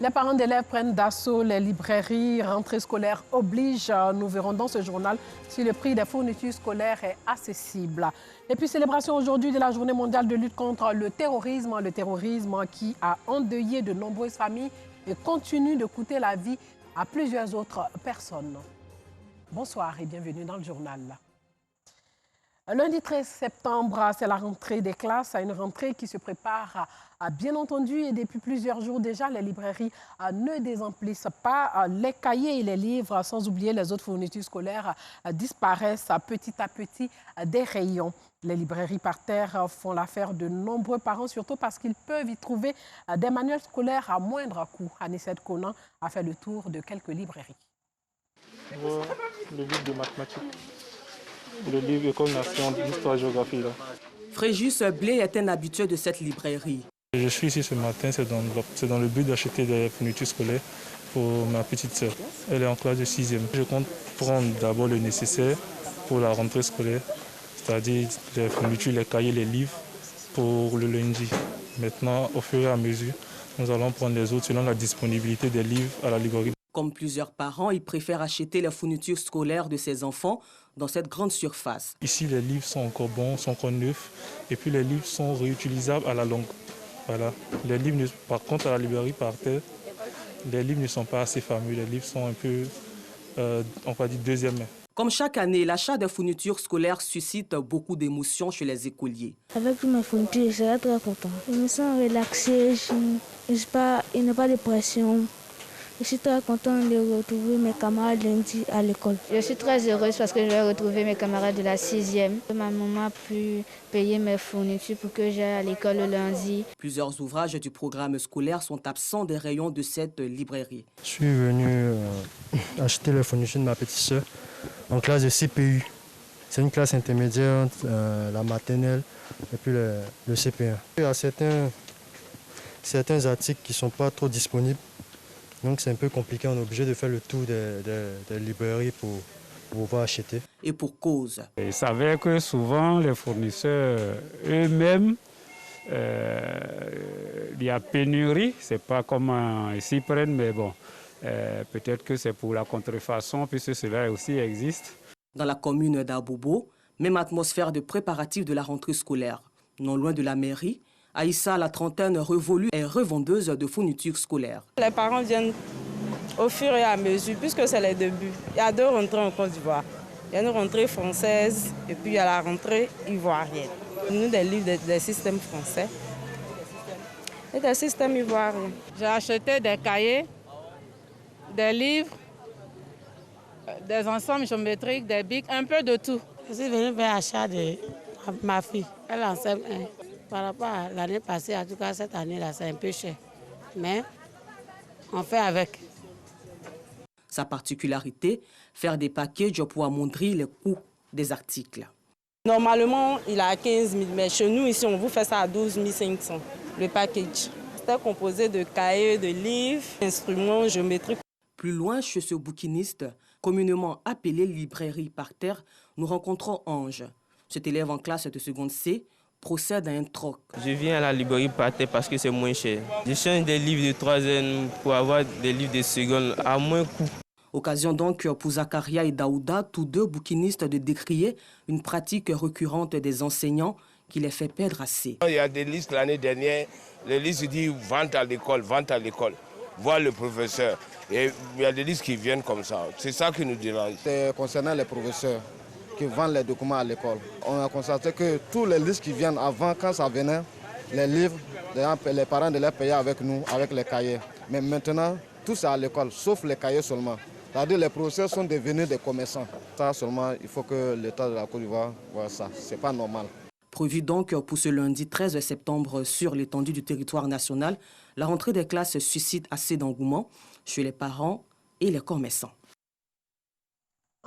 Les parents d'élèves prennent d'assaut les librairies, rentrée scolaire oblige. Nous verrons dans ce journal si le prix des fournitures scolaires est accessible. Et puis célébration aujourd'hui de la journée mondiale de lutte contre le terrorisme qui a endeuillé de nombreuses familles et continue de coûter la vie à plusieurs autres personnes. Bonsoir et bienvenue dans le journal. Lundi 13 septembre, c'est la rentrée des classes, une rentrée qui se prépare bien entendu et depuis plusieurs jours déjà, les librairies ne désemplissent pas. Les cahiers et les livres, sans oublier les autres fournitures scolaires, disparaissent petit à petit des rayons. Les librairies par terre font l'affaire de nombreux parents, surtout parce qu'ils peuvent y trouver des manuels scolaires à moindre coût. Anicette Conan a fait le tour de quelques librairies. Le livre de mathématiques. Le livre École Nation d'Histoire-Géographie. Fréjus Blé est un habitué de cette librairie. Je suis ici ce matin, c'est dans le but d'acheter des fournitures scolaires pour ma petite sœur. Elle est en classe de 6e. Je compte prendre d'abord le nécessaire pour la rentrée scolaire, c'est-à-dire les fournitures, les cahiers, les livres pour le lundi. Maintenant, au fur et à mesure, nous allons prendre les autres selon la disponibilité des livres à la librairie. Comme plusieurs parents, ils préfèrent acheter les fournitures scolaires de ses enfants dans cette grande surface. Ici, les livres sont encore bons, sont encore neufs, et puis les livres sont réutilisables à la longue. Voilà. Les livres, par contre, à la librairie par terre, les livres ne sont pas assez fameux. Les livres sont un peu, on va dire, deuxième main. Comme chaque année, l'achat des fournitures scolaires suscite beaucoup d'émotions chez les écoliers. Avec toutes mes fournitures, je serai très content. Je me sens relaxée, il n'y a pas de pression. Je suis très contente de retrouver mes camarades lundi à l'école. Je suis très heureuse parce que je vais retrouver mes camarades de la 6e. Ma maman a pu payer mes fournitures pour que j'aille à l'école le lundi. Plusieurs ouvrages du programme scolaire sont absents des rayons de cette librairie. Je suis venu acheter les fournitures de ma petite sœur en classe de CPU. C'est une classe intermédiaire entre la maternelle et puis le CP1. Il y a certains articles qui ne sont pas trop disponibles. Donc c'est un peu compliqué, on est obligé de faire le tour des librairies pour pouvoir acheter. Et pour cause. Il s'avère que souvent les fournisseurs eux-mêmes, il y a pénurie, c'est pas comment ils s'y prennent, mais bon, peut-être que c'est pour la contrefaçon, puisque cela aussi existe. Dans la commune d'Abobo, même atmosphère de préparatifs de la rentrée scolaire. Non loin de la mairie, Aïssa, la trentaine révolue, est revendeuse de fournitures scolaires. Les parents viennent au fur et à mesure, puisque c'est les débuts. Il y a deux rentrées en Côte d'Ivoire. Il y a une rentrée française et puis il y a la rentrée ivoirienne. Nous, des livres des systèmes français et des systèmes ivoiriens. J'ai acheté des cahiers, des livres, des ensembles géométriques, des bics, un peu de tout. Je suis venue faire achat de ma fille. Elle en sait un. Par rapport à l'année passée, en tout cas cette année-là, c'est un peu cher. Mais on fait avec. Sa particularité, faire des packages pour amoindrir les coûts des articles. Normalement, il a 15 000, mais chez nous, ici, on vous fait ça à 12 500, le package. C'est composé de cahiers, de livres, d'instruments géométriques. Plus loin, chez ce bouquiniste, communément appelé librairie par terre, nous rencontrons Ange. Cet élève en classe de seconde C procède à un troc. Je viens à la librairie par terre parce que c'est moins cher. Je change des livres de 3e pour avoir des livres de seconde à moins coût. Occasion donc pour Zakaria et Daouda, tous deux bouquinistes, de décrier une pratique récurrente des enseignants qui les fait perdre assez. Il y a des listes l'année dernière, les listes disent vente à l'école, voir le professeur. Et il y a des listes qui viennent comme ça. C'est ça qui nous dérange. C'est concernant les professeurs qui vendent les documents à l'école. On a constaté que tous les listes qui viennent avant, quand ça venait, les livres, les parents de les payer avec nous, avec les cahiers. Mais maintenant, tout c'est à l'école, sauf les cahiers seulement. C'est-à-dire les professeurs sont devenus des commerçants. Ça seulement, il faut que l'État de la Côte d'Ivoire voit ça. C'est pas normal. Prévu donc pour ce lundi 13 septembre sur l'étendue du territoire national, la rentrée des classes suscite assez d'engouement chez les parents et les commerçants.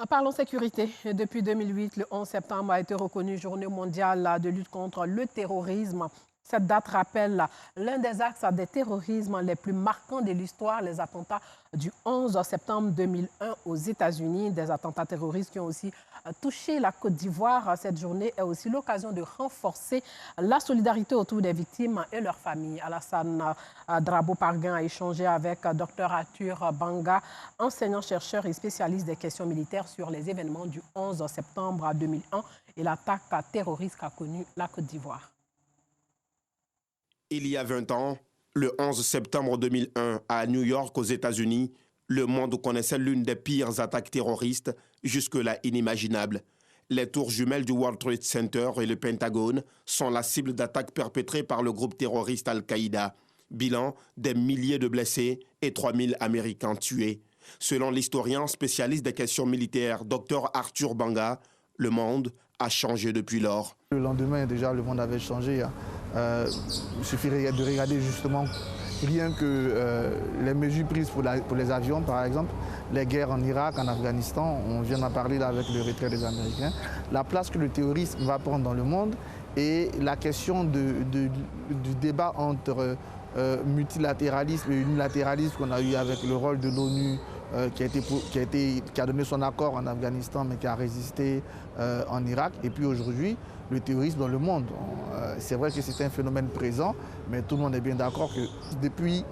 En parlant sécurité, depuis 2008, le 11 septembre a été reconnu Journée mondiale de lutte contre le terrorisme. Cette date rappelle l'un des axes des terrorismes les plus marquants de l'histoire, les attentats du 11 septembre 2001 aux États-Unis, des attentats terroristes qui ont aussi touché la Côte d'Ivoire. Cette journée est aussi l'occasion de renforcer la solidarité autour des victimes et leurs familles. Alassane Drabo-Parguin a échangé avec Dr Arthur Banga, enseignant-chercheur et spécialiste des questions militaires sur les événements du 11 septembre 2001 et l'attaque terroriste qu'a connue la Côte d'Ivoire. Il y a 20 ans, le 11 septembre 2001, à New York, aux États-Unis, le monde connaissait l'une des pires attaques terroristes, jusque-là inimaginables. Les tours jumelles du World Trade Center et le Pentagone sont la cible d'attaques perpétrées par le groupe terroriste Al-Qaïda. Bilan, des milliers de blessés et 3000 Américains tués. Selon l'historien spécialiste des questions militaires, Dr Arthur Banga, le monde a changé depuis lors. Le lendemain, déjà, le monde avait changé. Il suffirait de regarder justement rien que les mesures prises pour les avions, par exemple, les guerres en Irak, en Afghanistan, on vient d'en parler là avec le retrait des Américains, la place que le terrorisme va prendre dans le monde et la question du débat entre multilatéralisme et unilatéralisme qu'on a eu avec le rôle de l'ONU qui a donné son accord en Afghanistan mais qui a résisté en Irak. Et puis aujourd'hui, le terrorisme dans le monde. C'est vrai que c'est un phénomène présent, mais tout le monde est bien d'accord que depuis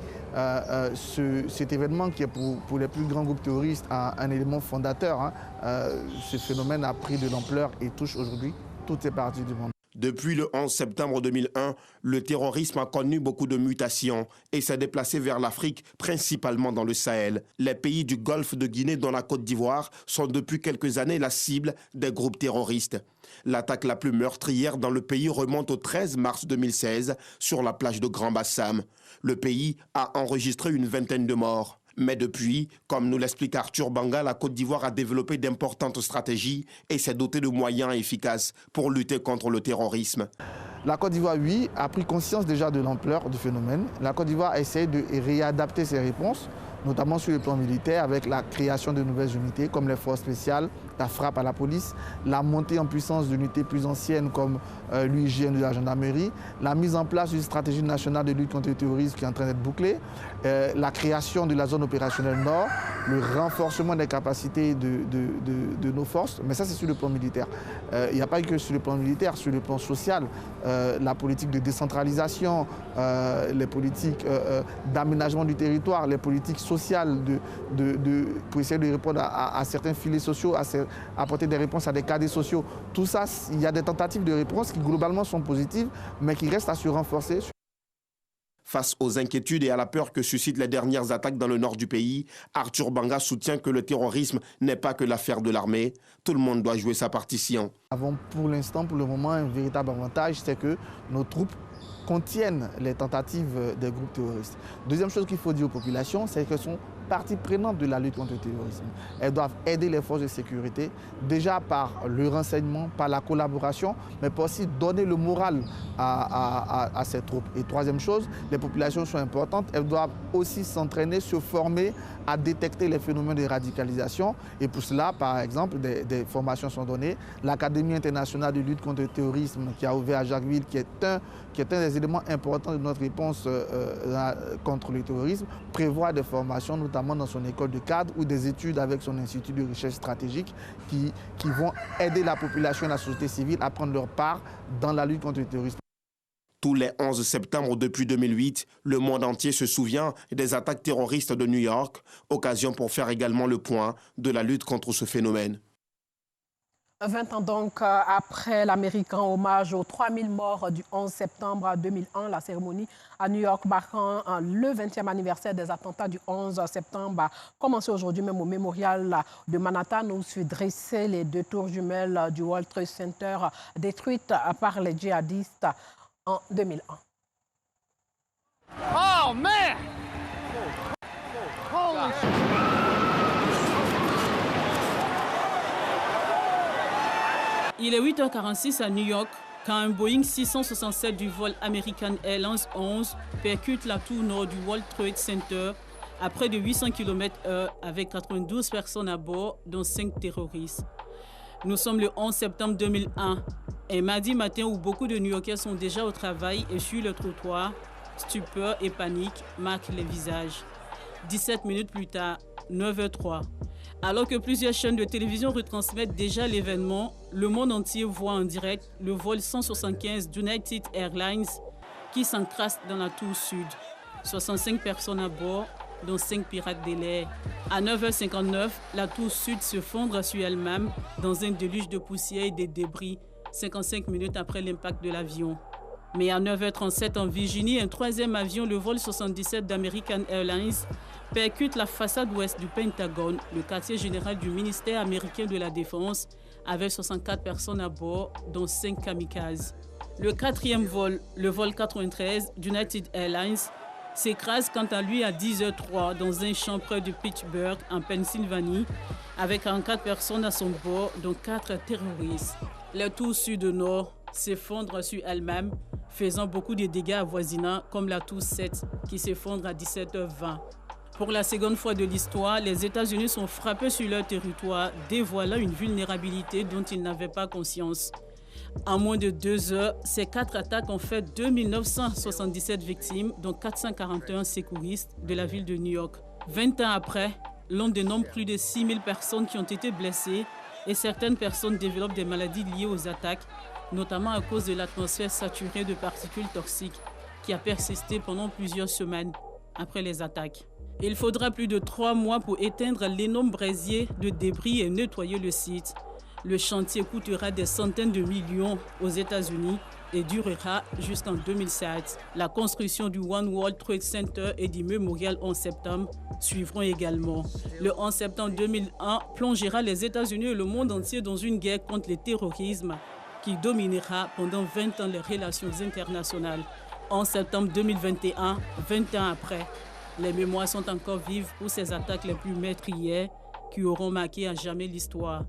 cet événement qui est pour les plus grands groupes terroristes un élément fondateur, ce phénomène a pris de l'ampleur et touche aujourd'hui toutes ces parties du monde. Depuis le 11 septembre 2001, le terrorisme a connu beaucoup de mutations et s'est déplacé vers l'Afrique, principalement dans le Sahel. Les pays du Golfe de Guinée, dont la Côte d'Ivoire, sont depuis quelques années la cible des groupes terroristes. L'attaque la plus meurtrière dans le pays remonte au 13 mars 2016 sur la plage de Grand Bassam. Le pays a enregistré une vingtaine de morts. Mais depuis, comme nous l'explique Arthur Banga, la Côte d'Ivoire a développé d'importantes stratégies et s'est dotée de moyens efficaces pour lutter contre le terrorisme. La Côte d'Ivoire, oui, a pris conscience déjà de l'ampleur du phénomène. La Côte d'Ivoire essaie de réadapter ses réponses, notamment sur le plan militaire, avec la création de nouvelles unités comme les forces spéciales, la frappe à la police, la montée en puissance d'unités plus anciennes comme l'UIGN de la gendarmerie, la mise en place d'une stratégie nationale de lutte contre le terrorisme qui est en train d'être bouclée, la création de la zone opérationnelle Nord, le renforcement des capacités de nos forces, mais ça c'est sur le plan militaire. Il n'y a pas que sur le plan militaire, sur le plan social, la politique de décentralisation, les politiques d'aménagement du territoire, les politiques sociales pour essayer de répondre à certains filets sociaux, apporter des réponses à des cadres sociaux. Tout ça, il y a des tentatives de réponse qui globalement sont positives, mais qui restent à se renforcer. Face aux inquiétudes et à la peur que suscitent les dernières attaques dans le nord du pays, Arthur Banga soutient que le terrorisme n'est pas que l'affaire de l'armée. Tout le monde doit jouer sa partition. Avons pour l'instant, pour le moment, un véritable avantage, c'est que nos troupes contiennent les tentatives des groupes terroristes. Deuxième chose qu'il faut dire aux populations, c'est qu'elles sont partie prenante de la lutte contre le terrorisme. Elles doivent aider les forces de sécurité, déjà par le renseignement, par la collaboration, mais pour aussi donner le moral à ces troupes. Et troisième chose, les populations sont importantes, elles doivent aussi s'entraîner, se former à détecter les phénomènes de radicalisation. Et pour cela, par exemple, des formations sont données. L'Académie internationale de lutte contre le terrorisme qui a ouvert à Jacquesville, qui est un des éléments importants de notre réponse contre le terrorisme, prévoit des formations, notamment dans son école de cadre ou des études avec son institut de recherche stratégique qui vont aider la population et la société civile à prendre leur part dans la lutte contre le terrorisme. Tous les 11 septembre depuis 2008, le monde entier se souvient des attaques terroristes de New York, occasion pour faire également le point de la lutte contre ce phénomène. 20 ans donc après l'américain hommage aux 3000 morts du 11 septembre 2001, la cérémonie à New York marquant le 20e anniversaire des attentats du 11 septembre a commencé aujourd'hui même au mémorial de Manhattan où se dressaient les deux tours jumelles du World Trade Center détruites par les djihadistes en 2001. Oh man! Holy shit! Il est 8h46 à New York quand un Boeing 667 du vol American Airlines 11 percute la tour nord du World Trade Center à près de 800 km/h avec 92 personnes à bord, dont 5 terroristes. Nous sommes le 11 septembre 2001. Un mardi matin où beaucoup de New-Yorkais sont déjà au travail et sur le trottoir, stupeur et panique marquent les visages. 17 minutes plus tard, 9h03. Alors que plusieurs chaînes de télévision retransmettent déjà l'événement, le monde entier voit en direct le vol 175 d'United Airlines qui s'encrasse dans la tour sud. 65 personnes à bord, dont 5 pirates de l'air. À 9h59, la tour sud se fondre sur elle-même dans un déluge de poussière et de débris, 55 minutes après l'impact de l'avion. Mais à 9h37 en Virginie, un troisième avion, le vol 77 d'American Airlines, percute la façade ouest du Pentagone, le quartier général du ministère américain de la Défense, avec 64 personnes à bord, dont 5 kamikazes. Le quatrième vol, le vol 93 d'United Airlines, s'écrase quant à lui à 10h03 dans un champ près de Pittsburgh, en Pennsylvanie, avec 44 personnes à son bord, dont 4 terroristes. La tour sud-nord s'effondre sur elle-même, faisant beaucoup de dégâts avoisinants, comme la tour 7 qui s'effondre à 17h20. Pour la seconde fois de l'histoire, les États-Unis sont frappés sur leur territoire, dévoilant une vulnérabilité dont ils n'avaient pas conscience. En moins de 2 heures, ces 4 attaques ont fait 2977 victimes, dont 441 secouristes de la ville de New York. 20 ans après, l'on dénombre plus de 6000 personnes qui ont été blessées et certaines personnes développent des maladies liées aux attaques, notamment à cause de l'atmosphère saturée de particules toxiques qui a persisté pendant plusieurs semaines après les attaques. Il faudra plus de 3 mois pour éteindre l'énorme brasier de débris et nettoyer le site. Le chantier coûtera des centaines de millions aux États-Unis et durera jusqu'en 2007. La construction du One World Trade Center et du Memorial 11 septembre suivront également. Le 11 septembre 2001 plongera les États-Unis et le monde entier dans une guerre contre le terrorisme qui dominera pendant 20 ans les relations internationales. 11 septembre 2021, 20 ans après, les mémoires sont encore vives pour ces attaques les plus meurtrières qui auront marqué à jamais l'histoire.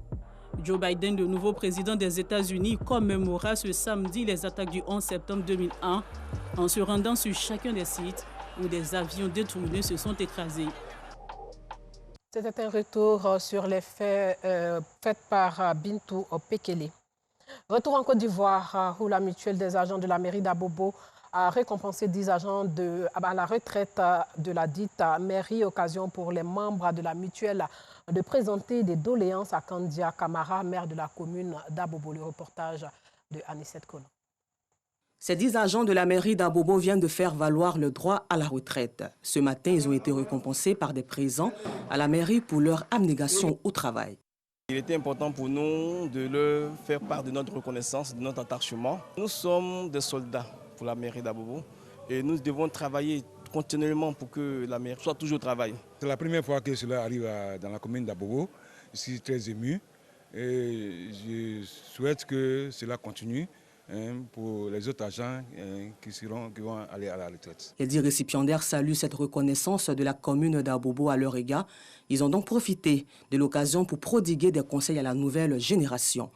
Joe Biden, le nouveau président des États-Unis, commémorera ce samedi les attaques du 11 septembre 2001 en se rendant sur chacun des sites où des avions détournés se sont écrasés. C'était un retour sur les faits faits par Bintou Pekele. Retour en Côte d'Ivoire où la mutuelle des agents de la mairie d'Abobo a récompensé 10 agents à la retraite de la dite mairie, occasion pour les membres de la mutuelle de présenter des doléances à Kandia Kamara, maire de la commune d'Abobo. Le reportage de Anissette Colon. Ces 10 agents de la mairie d'Abobo viennent de faire valoir le droit à la retraite. Ce matin, ils ont été récompensés par des présents à la mairie pour leur abnégation au travail. Il était important pour nous de leur faire part de notre reconnaissance, de notre attachement. Nous sommes des soldats pour la mairie d'Abobo et nous devons travailler continuellement pour que la mairie soit toujours au travail. C'est la première fois que cela arrive dans la commune d'Abobo. Je suis très ému et je souhaite que cela continue pour les autres agents qui vont aller à la retraite. Les 10 récipiendaires saluent cette reconnaissance de la commune d'Abobo à leur égard. Ils ont donc profité de l'occasion pour prodiguer des conseils à la nouvelle génération.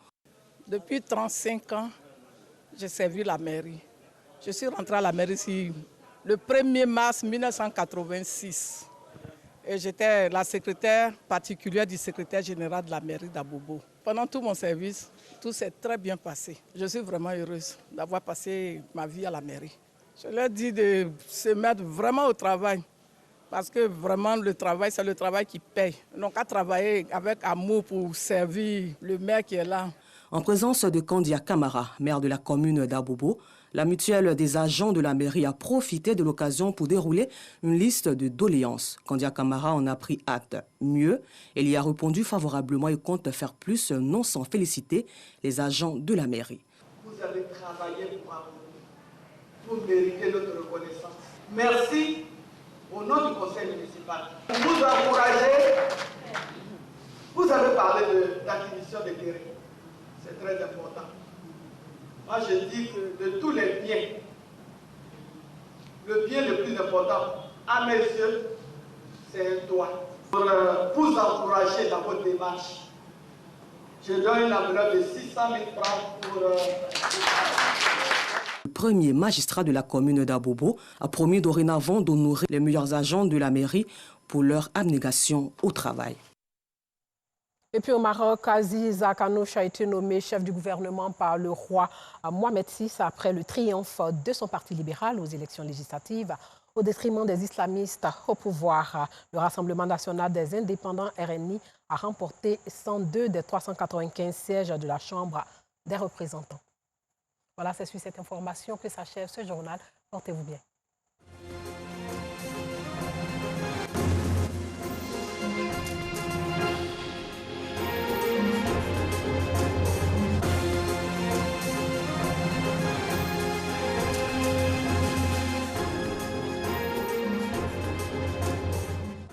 Depuis 35 ans, j'ai servi la mairie. Je suis rentrée à la mairie ici le 1er mars 1986. Et j'étais la secrétaire particulière du secrétaire général de la mairie d'Abobo. Pendant tout mon service, tout s'est très bien passé. Je suis vraiment heureuse d'avoir passé ma vie à la mairie. Je leur dis de se mettre vraiment au travail. Parce que vraiment le travail, c'est le travail qui paye. Donc à travailler avec amour pour servir le maire qui est là. En présence de Kandia Kamara, maire de la commune d'Abobo, la mutuelle des agents de la mairie a profité de l'occasion pour dérouler une liste de doléances. Kandia Kamara en a pris acte. Mieux, elle y a répondu favorablement et compte faire plus, non sans féliciter les agents de la mairie. Vous avez travaillé pour Abobo. Vous méritez notre reconnaissance. Merci au nom du conseil municipal. Pour vous encourager, vous avez parlé d'acquisition de terrain. C'est très important. Moi, je dis que de tous les biens, le bien le plus important, à mes yeux, c'est un toit. Pour vous encourager dans votre démarche, je donne une enveloppe de 600 000 francs pour... Le premier magistrat de la commune d'Abobo a promis dorénavant d'honorer les meilleurs agents de la mairie pour leur abnégation au travail. Et puis au Maroc, Aziz Akanouch a été nommé chef du gouvernement par le roi Mohamed VI après le triomphe de son parti libéral aux élections législatives au détriment des islamistes au pouvoir. Le Rassemblement national des indépendants RNI a remporté 102 des 395 sièges de la Chambre des représentants. Voilà, c'est sur cette information que s'achève ce journal. Portez-vous bien.